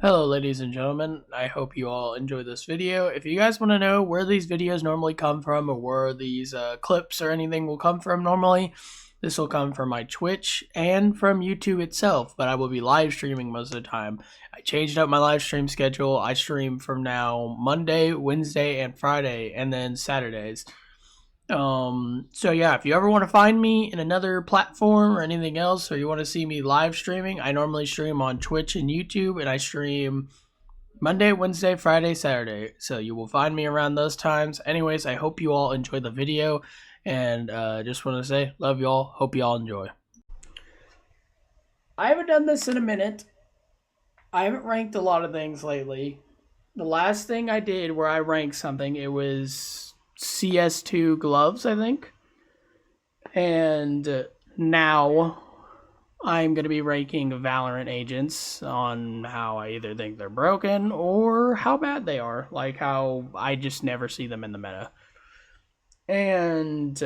Hello ladies and gentlemen, I hope you all enjoy this video. If you guys want to know where these videos normally come from or where these clips or anything will come from normally, this will come from my Twitch and from YouTube itself, but I will be live streaming most of the time. I changed up my live stream schedule. I stream from now Monday, Wednesday, and Friday, and then Saturdays. So yeah, if you ever want to find me in another platform or anything else, or you want to see me live streaming, I normally stream on Twitch and YouTube, and I stream Monday, Wednesday, Friday, Saturday. So you will find me around those times. Anyways, I hope you all enjoy the video, and just want to say, love y'all. Hope y'all enjoy. I haven't done this in a minute. I haven't ranked a lot of things lately. The last thing I did where I ranked something, it was CS2 gloves, I think. And now I'm going to be ranking Valorant agents on how I either think they're broken or how bad they are. Like how I just never see them in the meta. And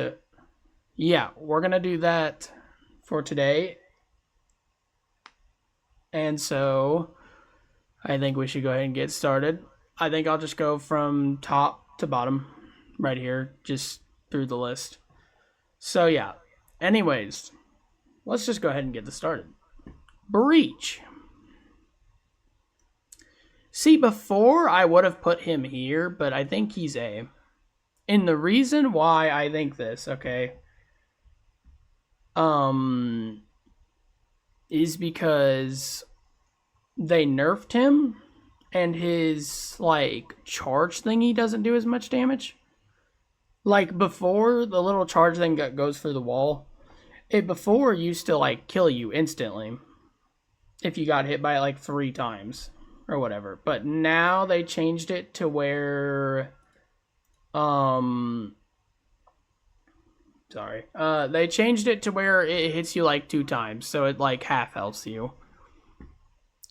yeah, we're going to do that for today. And so I think we should go ahead and get started. I think I'll just go from top to bottom right here, just through the list. So yeah, anyways, let's just go ahead and get this started. Breach. See, before I would have put him here, but I think he's A. And the reason why I think this, okay, is because they nerfed him and his, like, charge thingy doesn't do as much damage. Like, before, the little charge thing goes through the wall, it before used to, like, kill you instantly if you got hit by it, like, 3 times or whatever. But now they changed it to where, they changed it to where it hits you, like, 2 times, so it, like, half healths you.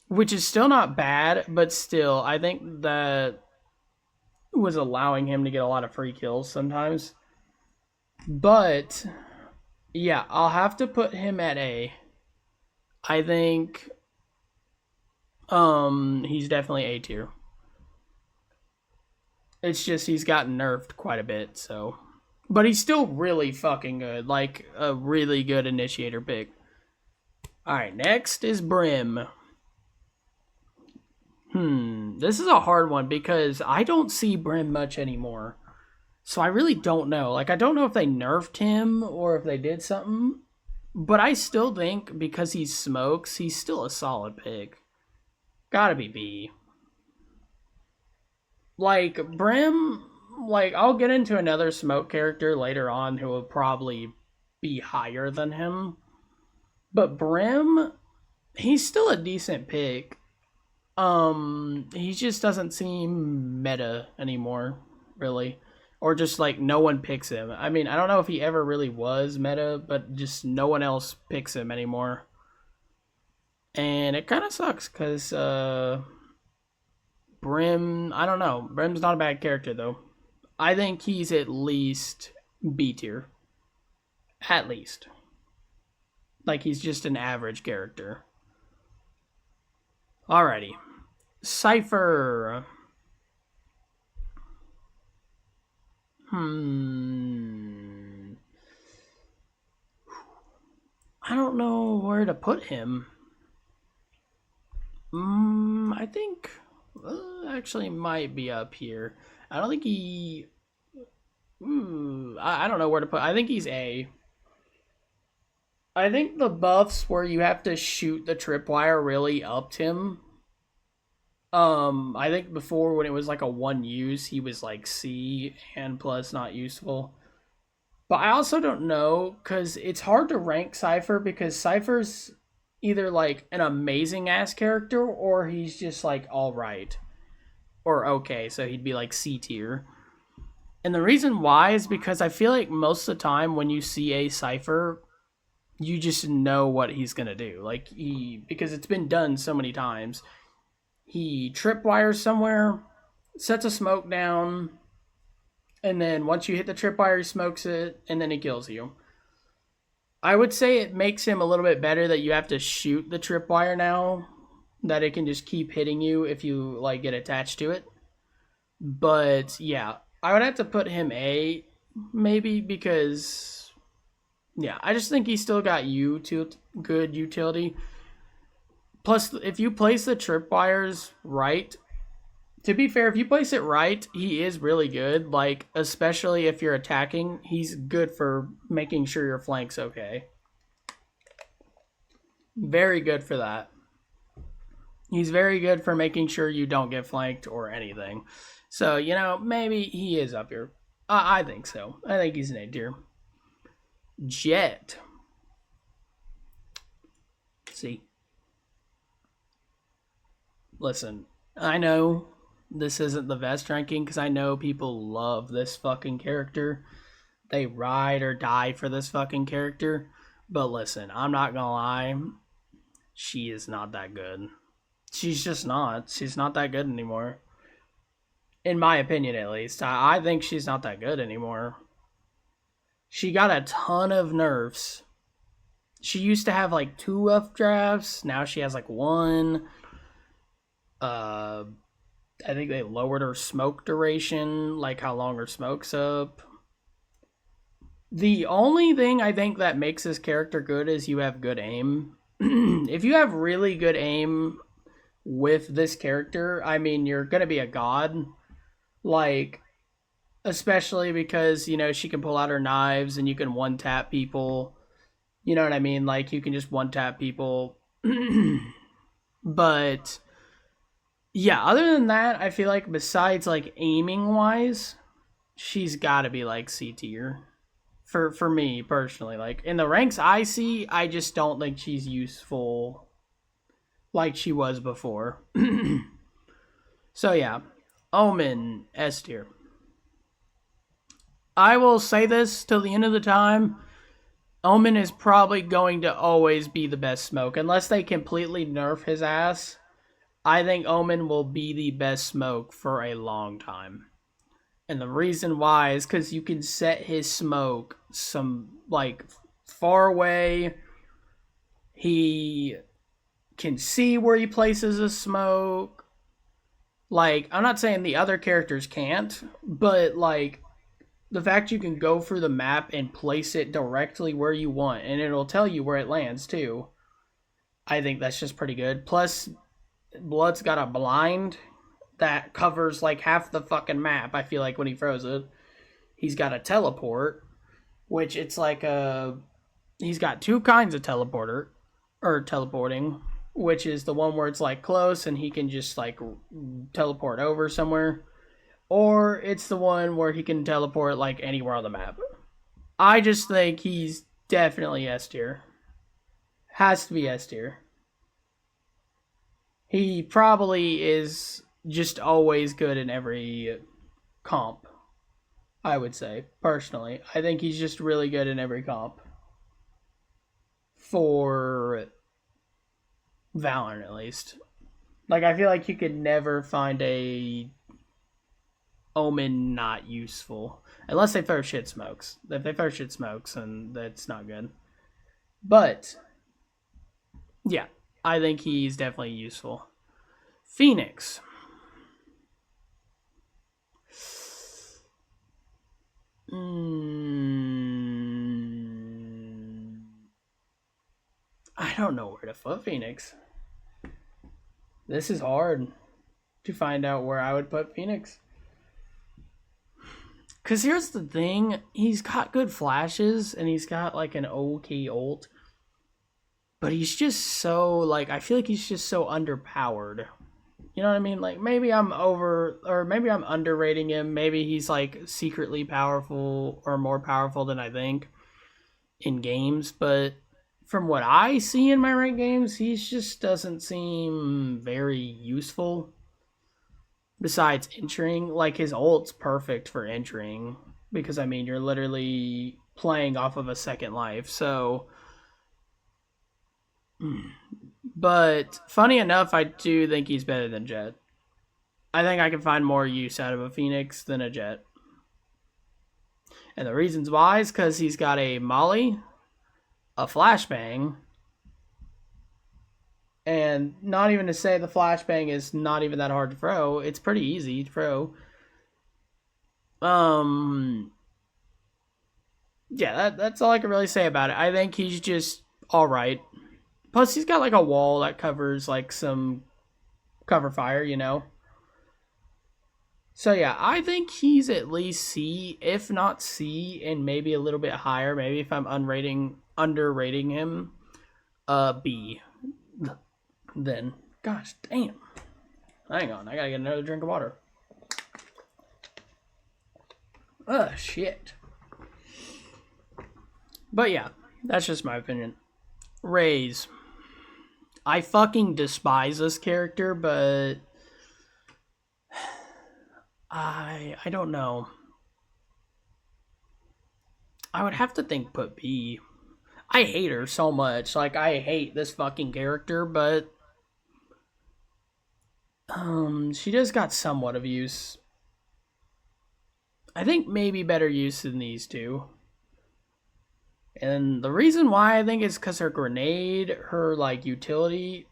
Which is still not bad, but still, I think that was allowing him to get a lot of free kills sometimes. But yeah, I'll have to put him at A. I think he's definitely A tier. It's just he's gotten nerfed quite a bit, so, but he's still really fucking good, like a really good initiator pick. All right, next is Brim. This is a hard one because I don't see Brim much anymore. So I really don't know. Like, I don't know if they nerfed him or if they did something. But I still think because he smokes, he's still a solid pick. Gotta be B. Like, Brim, like, I'll get into another smoke character later on who will probably be higher than him. But Brim, he's still a decent pick. He just doesn't seem meta anymore, really. Or just, like, no one picks him. I mean, I don't know if he ever really was meta, but just no one else picks him anymore. And it kind of sucks, because, Brim, I don't know. Brim's not a bad character, though. I think he's at least B tier. At least. Like, he's just an average character. Alrighty. Cypher. I don't know where to put him. I think actually might be up here. I don't think he. I don't know where to put. I think he's A. I think the buffs where you have to shoot the tripwire really upped him. I think before when it was like a 1 use, he was like C and plus not useful. But I also don't know, because it's hard to rank Cypher because Cypher's either like an amazing ass character or he's just like alright. Or okay, so he'd be like C tier. And the reason why is because I feel like most of the time when you see a Cypher, you just know what he's gonna do. Like, because it's been done so many times. He tripwires somewhere, sets a smoke down, and then once you hit the tripwire, he smokes it, and then he kills you. I would say it makes him a little bit better that you have to shoot the tripwire now that it can just keep hitting you if you like get attached to it. But yeah, I would have to put him A maybe because yeah, I just think he's still got good utility. Plus, if you place the tripwires right, to be fair, if you place it right, he is really good. Like, especially if you're attacking, he's good for making sure your flank's okay. Very good for that. He's very good for making sure you don't get flanked or anything. So, you know, maybe he is up here. I think so. I think he's an A tier. Jet. See. Listen, I know this isn't the best ranking because I know people love this fucking character. They ride or die for this fucking character. But listen, I'm not gonna lie. She is not that good. She's just not. She's not that good anymore. In my opinion, at least. I think she's not that good anymore. She got a ton of nerfs. She used to have like 2 updrafts. Now she has like 1. I think they lowered her smoke duration, like how long her smoke's up. The only thing I think that makes this character good is you have good aim. If you have really good aim with this character, I mean, you're gonna be a god. Like, especially because, you know, she can pull out her knives and you can one-tap people. You know what I mean? Like, you can just one-tap people. But yeah, other than that, I feel like besides like aiming wise, she's got to be like C tier for me personally. Like in the ranks I see, I just don't think she's useful like she was before. So yeah, Omen S tier. I will say this till the end of the time. Omen is probably going to always be the best smoke unless they completely nerf his ass. I think Omen will be the best smoke for a long time. And the reason why is because you can set his smoke some, like, far away. He can see where he places a smoke. Like, I'm not saying the other characters can't, but, like, the fact you can go through the map and place it directly where you want, and it'll tell you where it lands, too. I think that's just pretty good. Plus, Blood's got a blind that covers like half the fucking map. I feel like when he throws it, he's got a teleport, which it's like he's got 2 kinds of teleporting, which is the one where it's like close and he can just like teleport over somewhere, or it's the one where he can teleport like anywhere on the map. I just think he's definitely S tier. Has to be S tier. He probably is just always good in every comp, I would say, personally. I think he's just really good in every comp. For Valorant, at least. Like, I feel like you could never find a Omen not useful. Unless they throw shit smokes. If they throw shit smokes, then that's not good. But, yeah, I think he's definitely useful. Phoenix. I don't know where to put Phoenix. This is hard to find out where I would put Phoenix. Because here's the thing. He's got good flashes and he's got like an okay ult. But he's just so, like, I feel like he's just so underpowered. You know what I mean? Like, maybe I'm underrating him. Maybe he's, like, secretly powerful or more powerful than I think in games. But from what I see in my ranked games, he just doesn't seem very useful. Besides entering, like, his ult's perfect for entering. Because, I mean, you're literally playing off of a second life. So, but funny enough, I do think he's better than Jet. I think I can find more use out of a Phoenix than a Jet. And the reasons why is because he's got a Molly, a Flashbang, And not even to say the flashbang is not even that hard to throw. It's pretty easy to throw. Yeah, that's all I can really say about it. I think he's just all right. Plus, he's got like a wall that covers like some cover fire, you know. So yeah, I think he's at least C, if not C, and maybe a little bit higher. Maybe if I'm underrating him, B. Then, gosh damn. Hang on, I gotta get another drink of water. Shit. But yeah, that's just my opinion. Rays. I fucking despise this character, but I don't know. I would have to think put B. I hate her so much. Like I hate this fucking character, but she just got somewhat of use. I think maybe better use than these two. And the reason why I think is because her grenade, her like utility,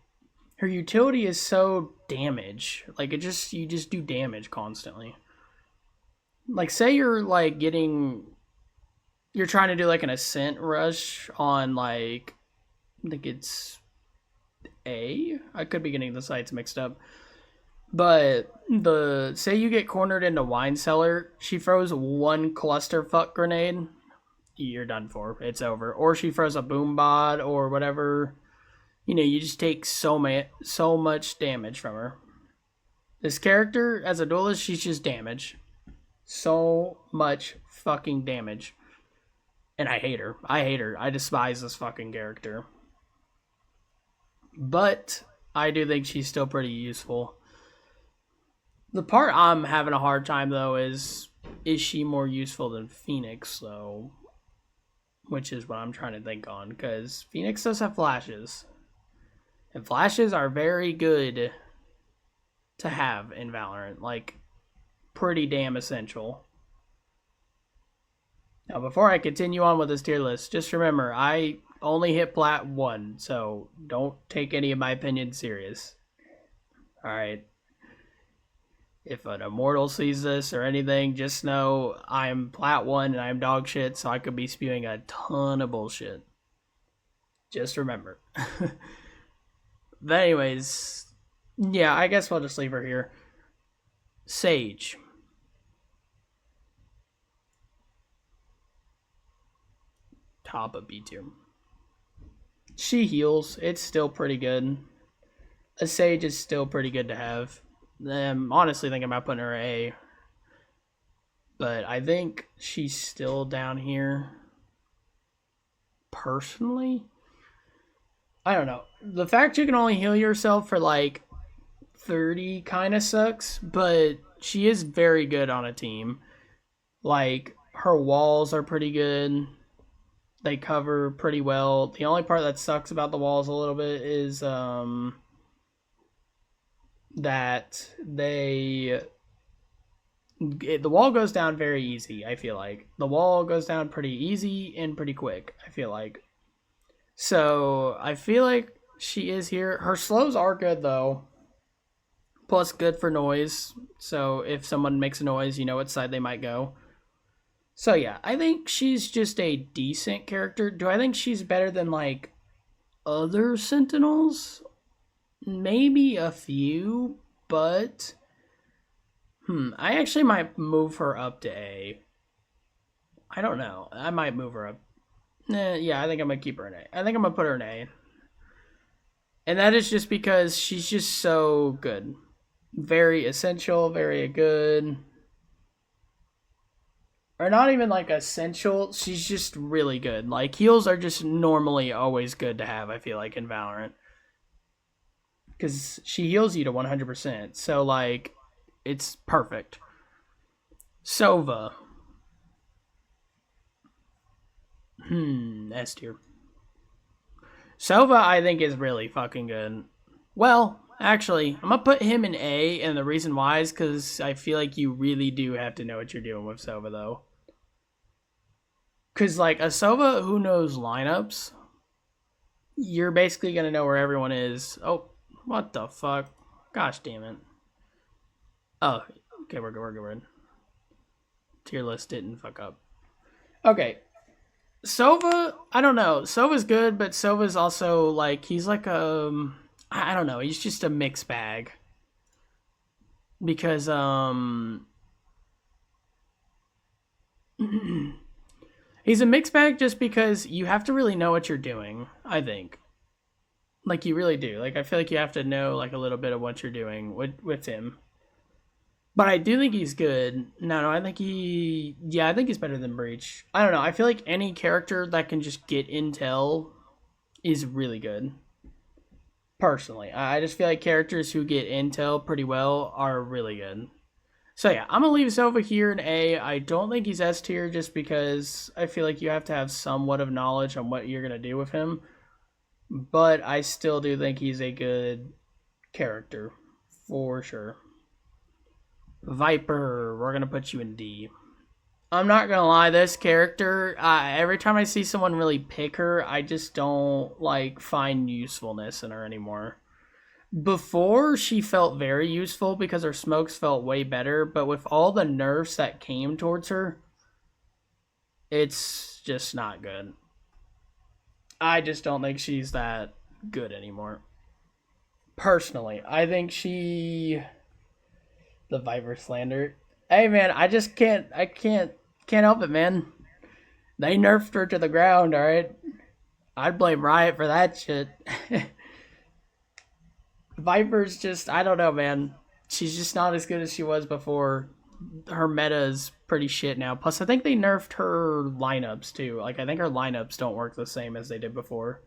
her utility is so damage. Like you just do damage constantly. Like say you're like you're trying to do like an ascent rush on like I think it's A. I could be getting the sites mixed up. But the say you get cornered into wine cellar, she throws one clusterfuck grenade, you're done for. It's over. Or she throws a boom bot or whatever. You know, you just take so much damage from her. This character as a duelist, she's just damage. So much fucking damage. And I hate her. I hate her. I despise this fucking character. But I do think she's still pretty useful. The part I'm having a hard time though is she more useful than Phoenix though? Which is what I'm trying to think on, because Phoenix does have flashes. And flashes are very good to have in Valorant. Like, pretty damn essential. Now, before I continue on with this tier list, just remember, I only hit Plat 1, so don't take any of my opinions serious. Alright. If an Immortal sees this or anything, just know I'm Plat 1 and I'm dog shit, so I could be spewing a ton of bullshit. Just remember. But anyways, yeah, I guess we'll just leave her here. Sage. Top of B tier. She heals. It's still pretty good. A Sage is still pretty good to have. I'm honestly thinking about putting her A. But I think she's still down here. Personally, I don't know. The fact you can only heal yourself for like 30 kind of sucks, but she is very good on a team. Like, her walls are pretty good. They cover pretty well. The only part that sucks about the walls a little bit is that the wall goes down very easy. I feel like the wall goes down pretty easy and pretty quick. I feel like, so I feel like she is here. Her slows are good though, plus good for noise. So if someone makes a noise, you know what side they might go. So yeah, I think she's just a decent character. Do I think she's better than like other Sentinels? Maybe a few, but I actually might move her up to A. I don't know. I might move her up. Yeah, I think I'm gonna keep her in A. I think I'm gonna put her in A. And that is just because she's just so good. Very essential, very good. Or not even like essential, she's just really good. Like, heals are just normally always good to have, I feel like, in Valorant. Because she heals you to 100%. So, like, it's perfect. Sova. S tier. Sova, I think, is really fucking good. Well, actually, I'm gonna put him in A, and the reason why is because I feel like you really do have to know what you're doing with Sova, though. Because, like, a Sova who knows lineups, you're basically gonna know where everyone is. Oh, what the fuck? Gosh damn it. Oh, okay, we're good. We're good. Tier list didn't fuck up. Okay, Sova. I don't know. Sova's good, but Sova's also like he's like I don't know. He's just a mixed bag because he's a mixed bag just because you have to really know what you're doing. I think. Like you really do. Like I feel like you have to know like a little bit of what you're doing with him. But I do think he's good. No, I think I think he's better than Breach. I don't know. I feel like any character that can just get intel is really good. Personally, I just feel like characters who get intel pretty well are really good. So yeah, I'm gonna leave Sova here in A. I don't think he's S tier just because I feel like you have to have somewhat of knowledge on what you're gonna do with him. But I still do think he's a good character for sure. Viper, we're gonna put you in D. I'm not gonna lie, this character, every time I see someone really pick her, I just don't like find usefulness in her anymore. Before, she felt very useful because her smokes felt way better, but with all the nerfs that came towards her, it's just not good. I just don't think she's that good anymore. Personally, I think the Viper slander. Hey man, I can't help it, man. They nerfed her to the ground, alright? I'd blame Riot for that shit. Viper's just, I don't know, man. She's just not as good as she was before. Her meta is pretty shit now. Plus, I think they nerfed her lineups too. Like, I think her lineups don't work the same as they did before.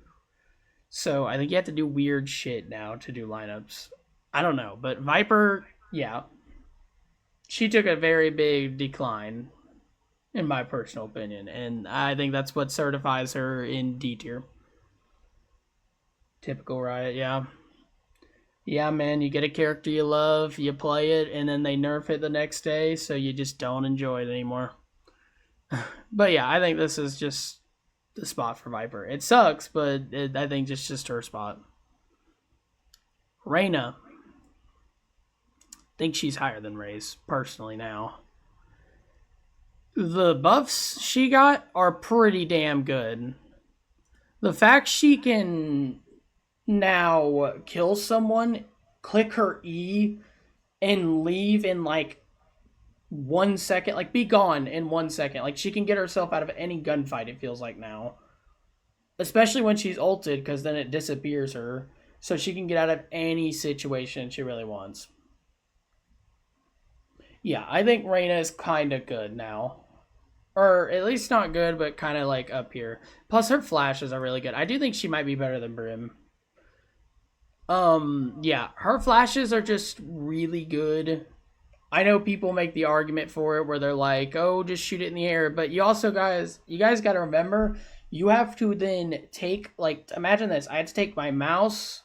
So, I think you have to do weird shit now to do lineups. I don't know, but Viper, yeah. She took a very big decline, in my personal opinion, and I think that's what certifies her in D tier. Typical Riot, yeah. Yeah, man, you get a character you love, you play it, and then they nerf it the next day, so you just don't enjoy it anymore. But yeah, I think this is just the spot for Viper. It sucks, but I think it's just her spot. Reyna. I think she's higher than Raze, personally, now. The buffs she got are pretty damn good. The fact she can now kill someone, click her E, and leave in like 1 second, like be gone in 1 second. Like she can get herself out of any gunfight, it feels like now. Especially when she's ulted, because then it disappears her. So she can get out of any situation she really wants. Yeah, I think Reyna is kind of good now. Or at least not good, but kind of like up here. Plus her flashes are really good. I do think she might be better than Brim. Yeah, her flashes are just really good. I know people make the argument for it where they're like, "Oh, just shoot it in the air," but you guys got to remember, you have to then take, like, imagine this: I had to take my mouse,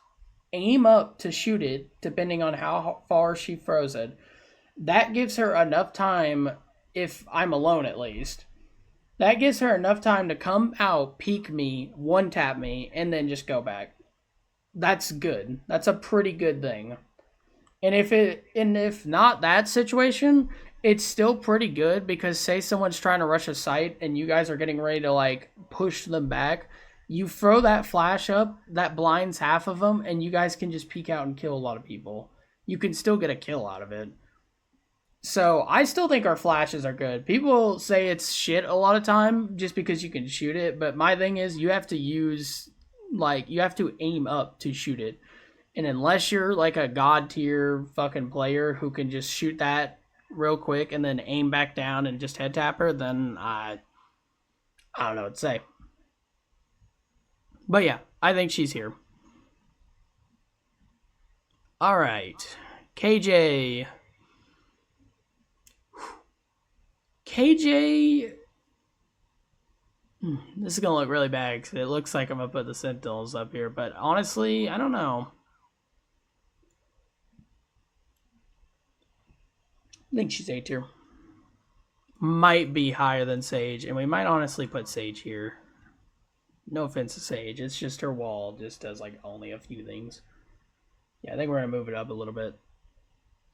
aim up to shoot it, depending on how far she throws it. That gives her enough time, if I'm alone at least. That gives her enough time to come out, peek me, one tap me, and then just go back. That's good. That's a pretty good thing. And if not that situation, it's still pretty good because say someone's trying to rush a site and you guys are getting ready to like push them back, you throw that flash up that blinds half of them, and you guys can just peek out and kill a lot of people. You can still get a kill out of it. So I still think our flashes are good. People say it's shit a lot of time just because you can shoot it, but my thing is you have to you have to aim up to shoot it. And unless you're like a god tier fucking player who can just shoot that real quick and then aim back down and just head tap her, then I don't know what to say. But yeah, I think she's here. All right. KJ. KJ. This is going to look really bad because it looks like I'm going to put the Sentinels up here. But honestly, I don't know. I think she's A tier. Might be higher than Sage. And we might honestly put Sage here. No offense to Sage, it's just her wall just does like only a few things. Yeah, I think we're gonna move it up a little bit.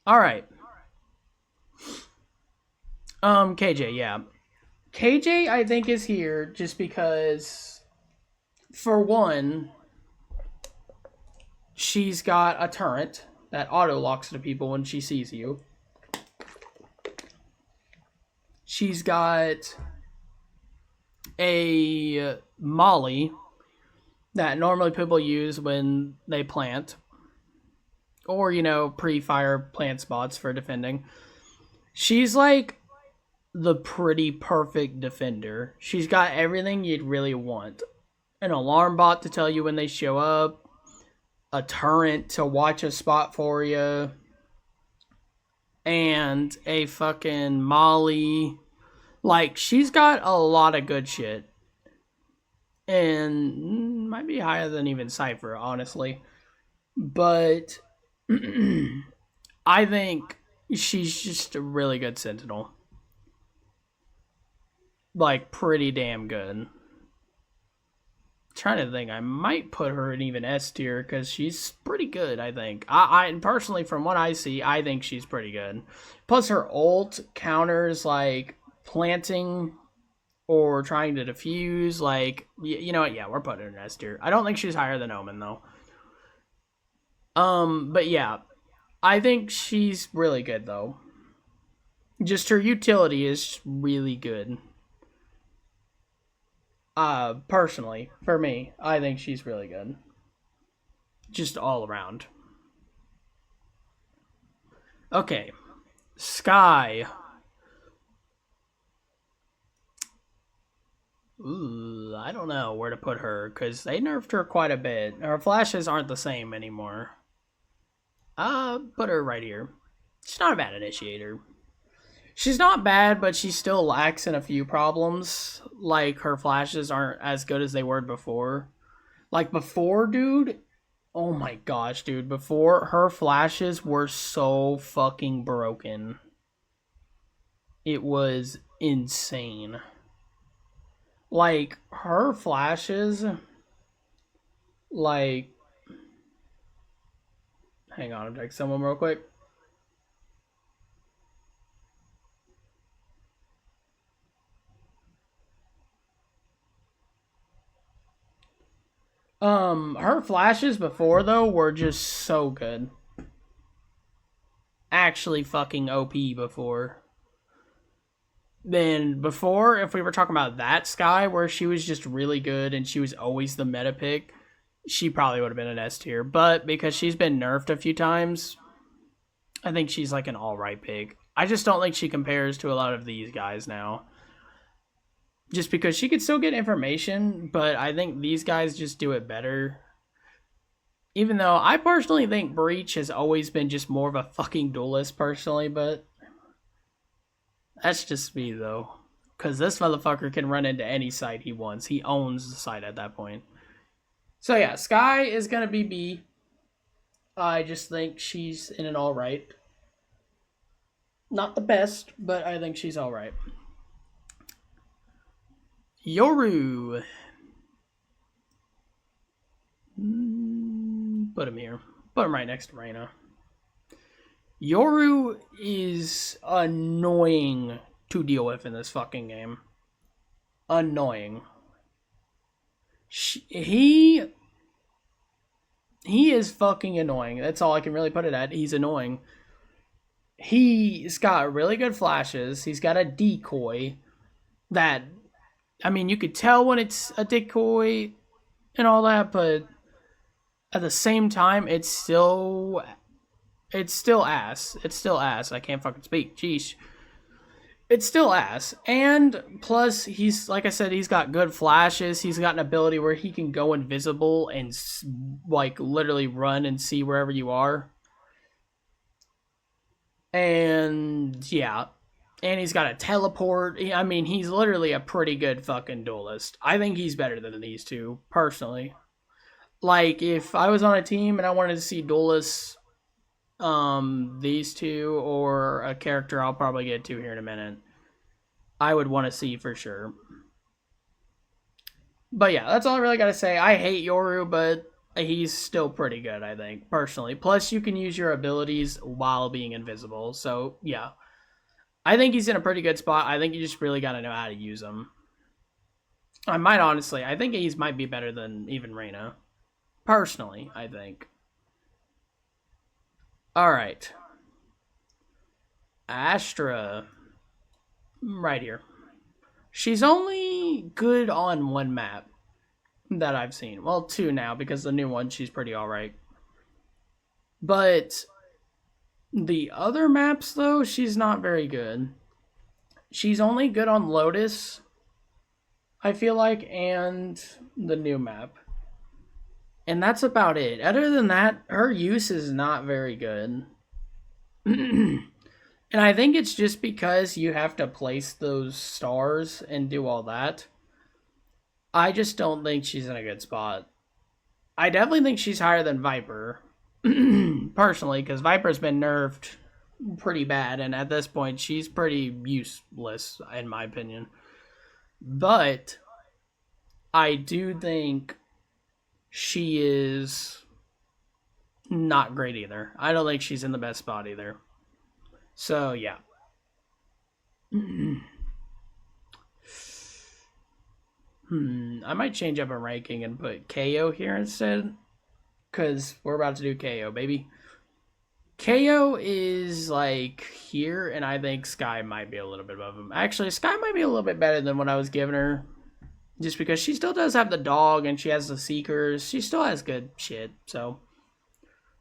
All right. KJ, yeah. KJ, I think, is here just because, for one, she's got a turret that auto locks to people when she sees you. She's got a molly that normally people use when they plant, or pre-fire plant spots for defending. She's like the pretty perfect defender. She's got everything you'd really want: an alarm bot to tell you when they show up, a turret to watch a spot for you, and a fucking molly. Like, she's got a lot of good shit. And might be higher than even Cypher, honestly. But I think she's just a really good Sentinel. Like, pretty damn good. Trying to think, I might put her in even S tier because she's pretty good. I think. I personally, from what I see, I think she's pretty good. Plus, her ult counters like planting or trying to defuse. Like, you know what? Yeah, we're putting her in S tier. I don't think she's higher than Omen though. But yeah, I think she's really good though. Just her utility is really good. Personally, for me, I think she's really good. Just all around. Okay. Sky. Ooh, I don't know where to put her, because they nerfed her quite a bit. Her flashes aren't the same anymore. Put her right here. She's not a bad initiator. She's not bad, but she still lacks in a few problems. Like, her flashes aren't as good as they were before. Like, before, dude, oh my gosh, dude. Before, her flashes were so fucking broken. It was insane. Like, her flashes, like, hang on, I'm texting someone real quick. Her flashes before, though, were just so good. Actually fucking OP before. Then before, if we were talking about that Sky, where she was just really good and she was always the meta pick, she probably would have been an S tier. But because she's been nerfed a few times, I think she's like an alright pick. I just don't think she compares to a lot of these guys now. Just because she could still get information, but I think these guys just do it better. Even though I personally think Breach has always been just more of a fucking duelist personally, but that's just me though. Because this motherfucker can run into any site he wants. He owns the site at that point. So yeah, Sky is going to be B. I just think she's in an alright. Not the best, but I think she's alright. Yoru. Put him here. Put him right next to Reyna. Yoru is annoying to deal with in this fucking game. Annoying. He is fucking annoying. That's all I can really put it at. He's annoying. He's got really good flashes. He's got a decoy that, I mean, you could tell when it's a decoy and all that, but at the same time, it's still ass. It's still ass. I can't fucking speak. Jeez. It's still ass. And plus, he's, like I said, he's got good flashes. He's got an ability where he can go invisible and, like, literally run and see wherever you are. And, yeah. And he's got a teleport. I mean, he's literally a pretty good fucking duelist. I think he's better than these two, personally. Like, if I was on a team and I wanted to see duelists, these two or a character I'll probably get to here in a minute, I would want to see for sure. But yeah, that's all I really gotta say. I hate Yoru, but he's still pretty good, I think, personally. Plus, you can use your abilities while being invisible. So yeah, I think he's in a pretty good spot. I think you just really gotta know how to use him. I might honestly, I think he's might be better than even Reina. Personally, I think. All right, Astra, right here. She's only good on one map that I've seen. Well, two now because the new one she's pretty all right. But the other maps though, she's not very good. She's only good on Lotus, I feel like, and the new map. And that's about it. Other than that, her use is not very good. And I think it's just because you have to place those stars and do all that. I just don't think she's in a good spot. I definitely think she's higher than Viper, personally, because Viper's been nerfed pretty bad, and at this point, she's pretty useless, in my opinion. But I do think she is not great either. I don't think she's in the best spot either. So, yeah. I might change up a ranking and put KO here instead, because we're about to do KO, baby. KO is like here, and I think Sky might be a little bit above him. Actually, Sky might be a little bit better than what I was giving her, just because she still does have the dog and she has the seekers. She still has good shit. So,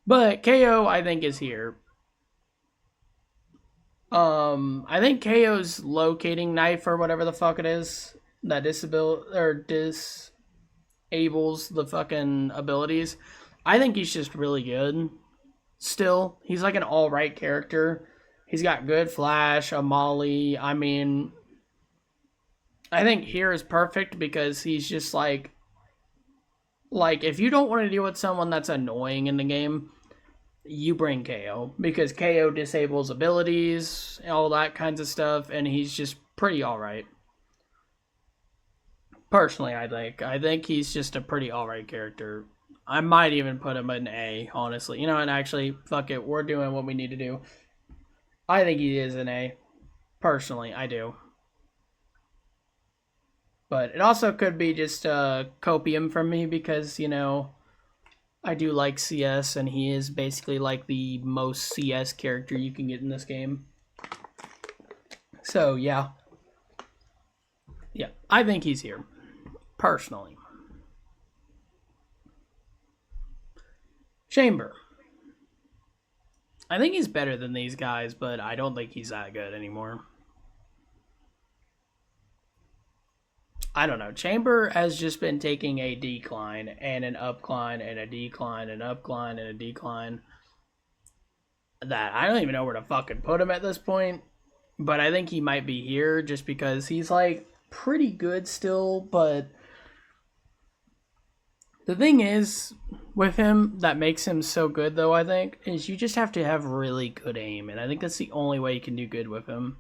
but KO I think is here. I think KO's locating knife or whatever the fuck it is that disables the fucking abilities. I think he's just really good. Still, he's like an all right character. He's got good flash, a molly. I mean, I think here is perfect because he's just like if you don't want to deal with someone that's annoying in the game, you bring KO because KO disables abilities, all that kinds of stuff, and he's just pretty all right. Personally, I think he's just a pretty all right character. I might even put him in A, honestly. You know, and actually, fuck it, we're doing what we need to do. I think he is an A. Personally, I do. But it also could be just copium from me because, you know, I do like CS, and he is basically like the most CS character you can get in this game. So, yeah. Yeah, I think he's here. Personally. Chamber. I think he's better than these guys, but I don't think he's that good anymore. I don't know. Chamber has just been taking a decline and an upcline and a decline and an upcline and a decline. That I don't even know where to fucking put him at this point. But I think he might be here just because he's like pretty good still. But the thing is with him that makes him so good, though, I think, is you just have to have really good aim. And I think that's the only way you can do good with him.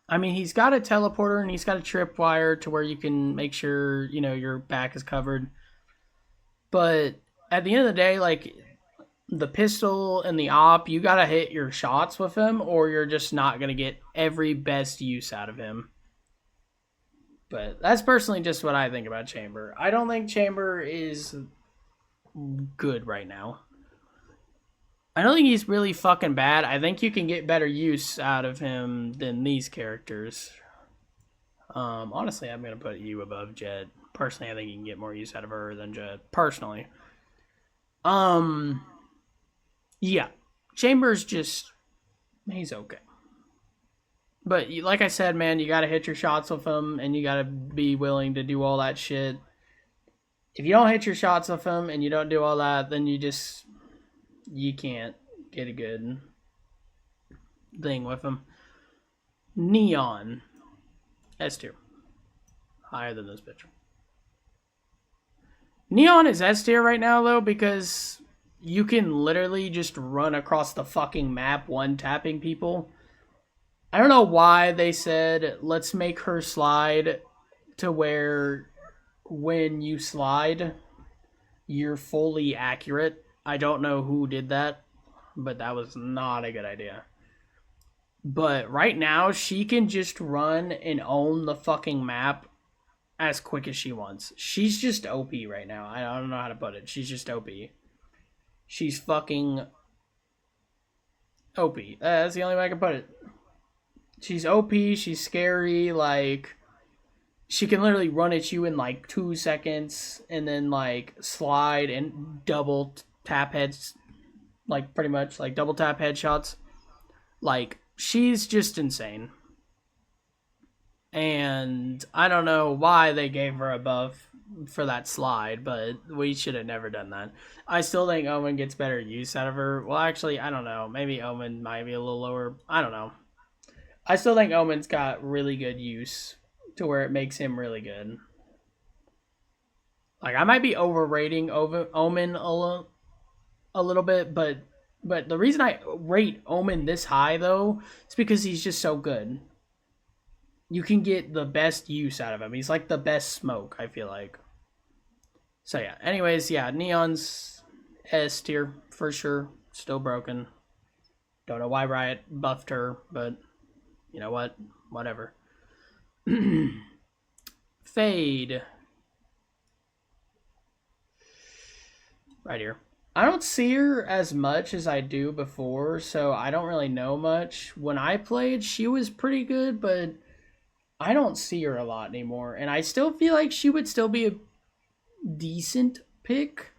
I mean, he's got a teleporter and he's got a tripwire to where you can make sure, you know, your back is covered. But at the end of the day, like, the pistol and the op, you gotta hit your shots with him or you're just not gonna get every best use out of him. But that's personally just what I think about Chamber. I don't think Chamber is good right now. I don't think he's really fucking bad. I think you can get better use out of him than these characters. Honestly, I'm gonna put you above Jet. Personally, I think you can get more use out of her than Jet. Personally. Yeah. Chambers just he's okay. But like I said, man, you gotta hit your shots with him and you gotta be willing to do all that shit. If you don't hit your shots with him and you don't do all that, then you can't get a good thing with him. Neon. S tier. Higher than this bitch. Neon is S tier right now, though, because you can literally just run across the fucking map one tapping people. I don't know why they said, let's make her slide to where when you slide, you're fully accurate. I don't know who did that, but that was not a good idea. But right now, she can just run and own the fucking map as quick as she wants. She's just OP right now. I don't know how to put it. She's just OP. She's fucking OP. That's the only way I can put it. She's OP. She's scary. Like, she can literally run at you in like 2 seconds and then like slide and double tap heads, like pretty much like double tap headshots. Like, she's just insane. And I don't know why they gave her a buff for that slide, but we should have never done that. I still think Omen gets better use out of her. Well, actually, I don't know. Maybe Omen might be a little lower. I don't know. I still think Omen's got really good use to where it makes him really good. Like, I might be overrating Omen a little bit, but the reason I rate Omen this high, though, is because he's just so good. You can get the best use out of him. He's like the best smoke, I feel like. So yeah, anyways, yeah, Neon's S tier for sure. Still broken. Don't know why Riot buffed her, but you know what? Whatever. Fade. Right here. I don't see her as much as I do before, so I don't really know much. When I played, she was pretty good, but I don't see her a lot anymore. And I still feel like she would still be a decent pick,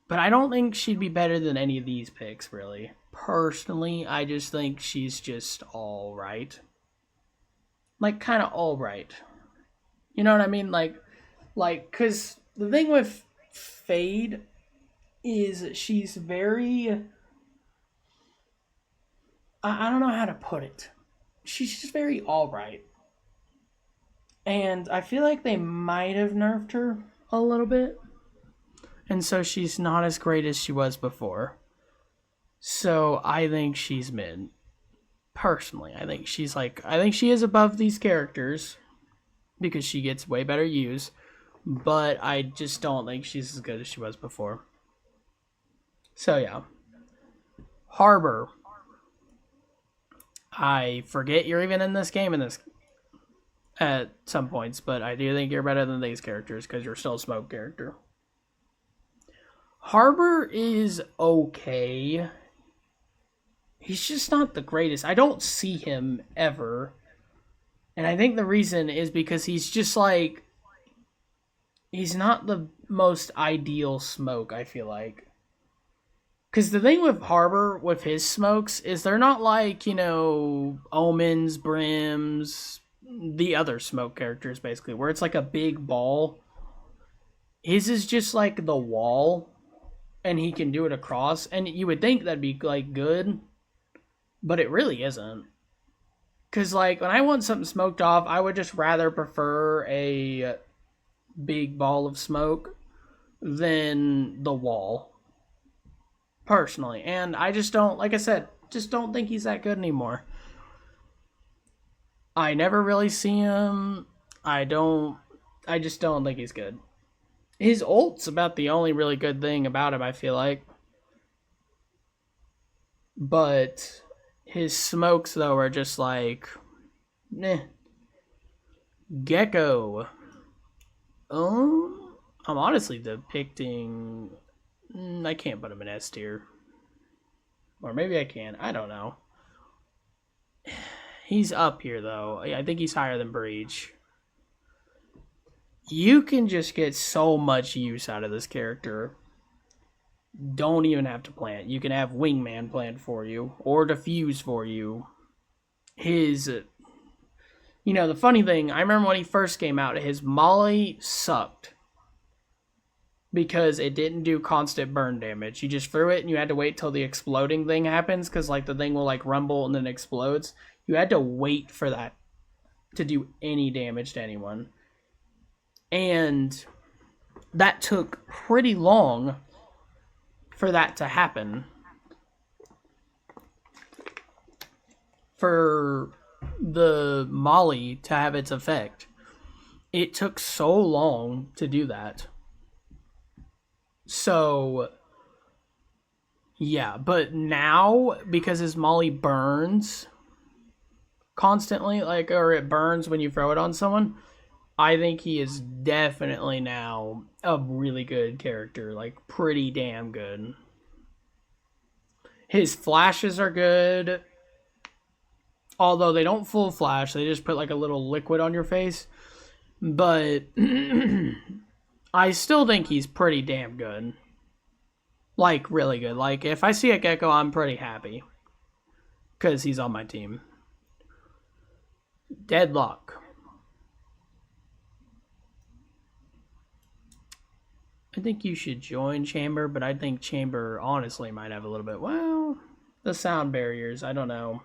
but I don't think she'd be better than any of these picks, really. Personally, I just think she's just all right. Like, kind of all right. You know what I mean? Like, because the thing with Fade is she's very... I don't know how to put it. She's just very all right. And I feel like they might have nerfed her a little bit. And so she's not as great as she was before. So I think she's mid. Personally, I think she is above these characters because she gets way better use. But I just don't think she's as good as she was before. So yeah. Harbor. I forget you're even in this game at some points, but I do think you're better than these characters because you're still a smoke character. Harbor is okay. He's just not the greatest. I don't see him ever. And I think the reason is because he's just like... He's not the most ideal smoke, I feel like. Because the thing with Harbor, with his smokes, is they're not like, you know, Omens, Brims, the other smoke characters, basically, where it's like a big ball. His is just like the wall, and he can do it across, and you would think that'd be, like, good, but it really isn't. Because, like, when I want something smoked off, I would just rather prefer a big ball of smoke than the wall. Personally. And I just don't, like I said, just don't think he's that good anymore. I never really see him. I just don't think he's good. His ult's about the only really good thing about him, I feel like. But his smokes, though, are just like, meh. Gecko. I'm honestly depicting... I can't put him in S tier. Or maybe I can. I don't know. He's up here, though. I think he's higher than Breach. You can just get so much use out of this character. Don't even have to plant. You can have Wingman plant for you. Or Diffuse for you. His... You know, the funny thing, I remember when he first came out, his Molly sucked. Because it didn't do constant burn damage. You just threw it and you had to wait till the exploding thing happens. Because, like, the thing will, like, rumble and then explodes. You had to wait for that to do any damage to anyone. And that took pretty long for that to happen. For the Molly to have its effect. It took so long to do that. So, yeah, but now, because his Molly burns constantly, like, or it burns when you throw it on someone, I think he is definitely now a really good character, like, pretty damn good. His flashes are good, although they don't full flash, they just put like a little liquid on your face. But I still think he's pretty damn good. Like, really good. Like, if I see a Gecko, I'm pretty happy. Because he's on my team. Deadlock. I think you should join Chamber, but I think Chamber honestly might have a little bit. Well, the sound barriers, I don't know.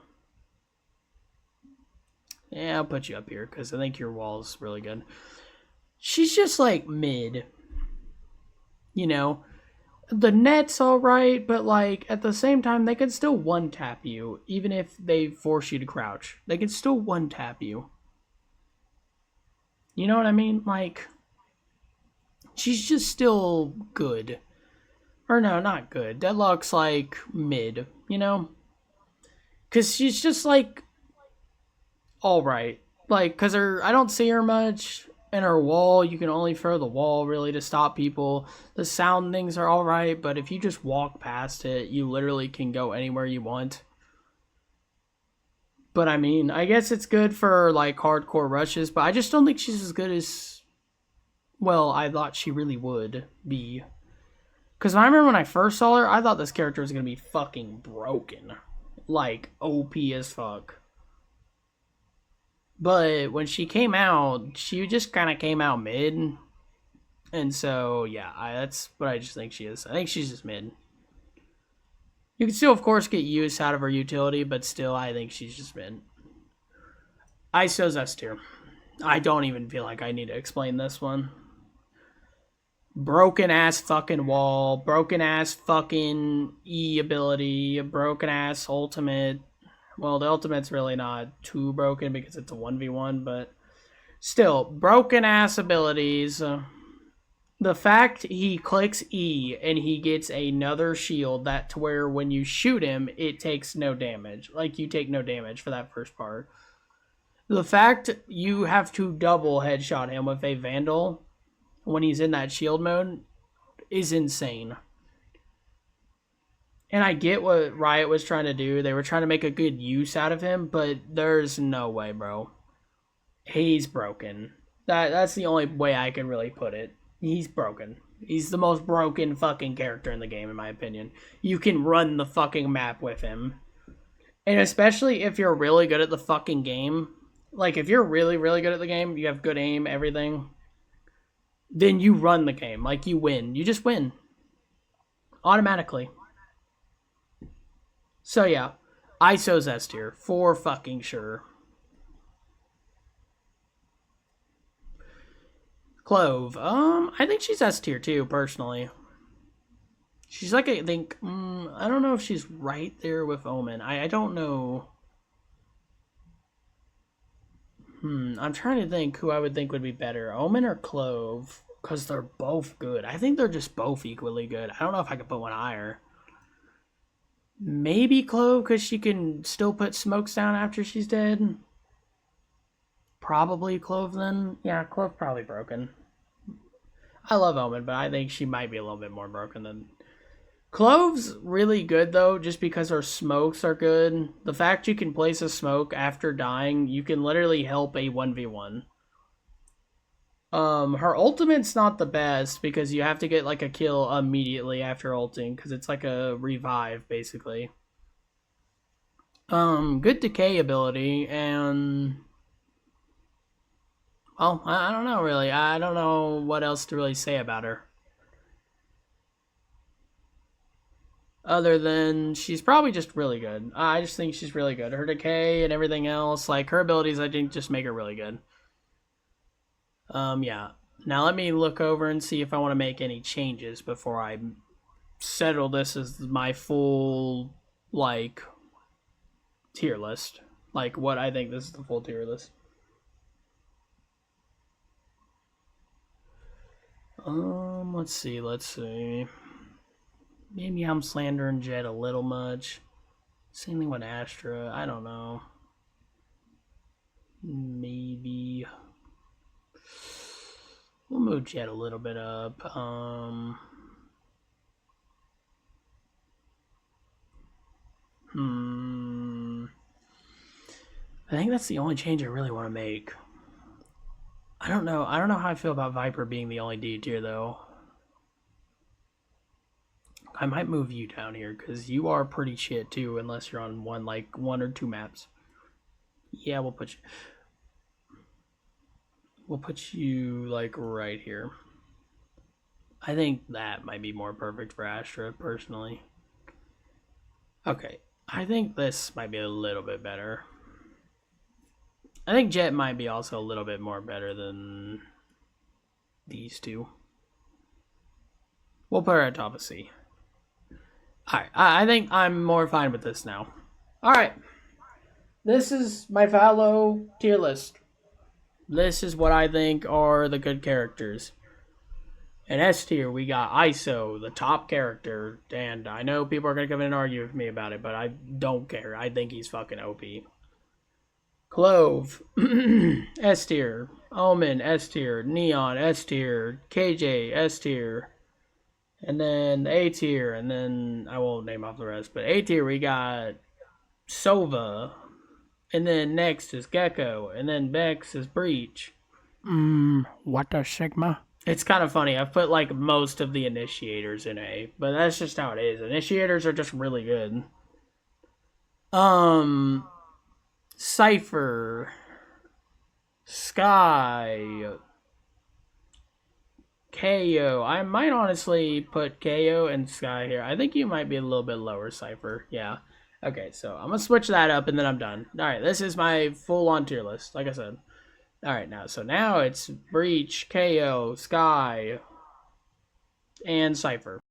Yeah, I'll put you up here because I think your wall's really good. She's just like mid. You know, the net's all right, but like at the same time, they can still one tap you, even if they force you to crouch. They can still one tap you. You know what I mean? Like, she's just still good. Or no, not good. Deadlock's like mid, you know? Because she's just like all right. Like, because I don't see her much. And her wall, you can only throw the wall really to stop people. The sound things are all right, but if you just walk past it, you literally can go anywhere you want. But I mean, I guess it's good for like hardcore rushes, but I just don't think she's as good as, well, I thought she really would be. Because I remember when I first saw her, I thought this character was going to be fucking broken. Like, OP as fuck. But when she came out, she just kind of came out mid. And so, yeah, that's what I just think she is. I think she's just mid. You can still, of course, get use out of her utility, but still, I think she's just mid. ISO's S tier. I don't even feel like I need to explain this one. Broken ass fucking wall, broken ass fucking E ability, broken ass ultimate. Well, the ultimate's really not too broken because it's a 1v1, but still, broken ass abilities. The fact he clicks E and he gets another shield that to where when you shoot him, it takes no damage. Like, you take no damage for that first part. The fact you have to double headshot him with a Vandal when he's in that shield mode is insane. And I get what Riot was trying to do. They were trying to make a good use out of him, but there's no way, bro. He's broken. That's the only way I can really put it. He's broken. He's the most broken fucking character in the game, in my opinion. You can run the fucking map with him. And especially if you're really good at the fucking game. Like, if you're really, really good at the game, you have good aim, everything, then you run the game. Like, you win. You just win. Automatically. So, yeah. ISO's S tier. For fucking sure. Clove. I think she's S tier too, personally. She's like, I think, I don't know if she's right there with Omen. I don't know. I'm trying to think who I would think would be better, Omen or Clove, because they're both good. I think they're just both equally good. I don't know if I could put one higher. Maybe Clove, because she can still put smokes down after she's dead. Probably Clove then. Yeah, Clove probably broken. I love Omen, but I think she might be a little bit more broken than... Clove's really good, though, just because her smokes are good. The fact you can place a smoke after dying, you can literally help a 1v1. Her ultimate's not the best, because you have to get, like, a kill immediately after ulting, because it's like a revive, basically. Good decay ability, and... Well, I don't know, really. I don't know what else to really say about her. Other than she's probably just really good. I just think she's really good. Her decay and everything else, like her abilities, I think just make her really good. Yeah. Now let me look over and see if I want to make any changes before I settle this as my full, like, tier list. Like, what I think this is the full tier list. Let's see. Maybe I'm slandering Jet a little much. Same thing with Astra. I don't know. Maybe we'll move Jet a little bit up. I think that's the only change I really want to make. I don't know how I feel about Viper being the only D tier though. I might move you down here because you are pretty shit too, unless you're on one or two maps. Yeah, we'll put you like right here. I think that might be more perfect for Astra personally. Okay, I think this might be a little bit better. I think Jet might be also a little bit more better than these two. We'll put her at top of C. Alright, I think I'm more fine with this now. Alright. This is my Valo tier list. This is what I think are the good characters. In S tier, we got ISO, the top character. And I know people are going to come in and argue with me about it, but I don't care. I think he's fucking OP. Clove, S tier. Omen, S tier. Neon, S tier. KJ, S tier. And then A tier, and then I won't name off the rest, but A tier we got Sova, and then next is Gecko, and then Bex is Breach. What a Sigma? It's kind of funny. I've put like most of the initiators in A, but that's just how it is. Initiators are just really good. Cypher, Sky, KO. I might honestly put KO and Sky here. I think you might be a little bit lower, Cypher. Yeah. Okay, so I'm going to switch that up and then I'm done. Alright, this is my full-on tier list, like I said. Alright, now it's Breach, KO, Sky, and Cypher.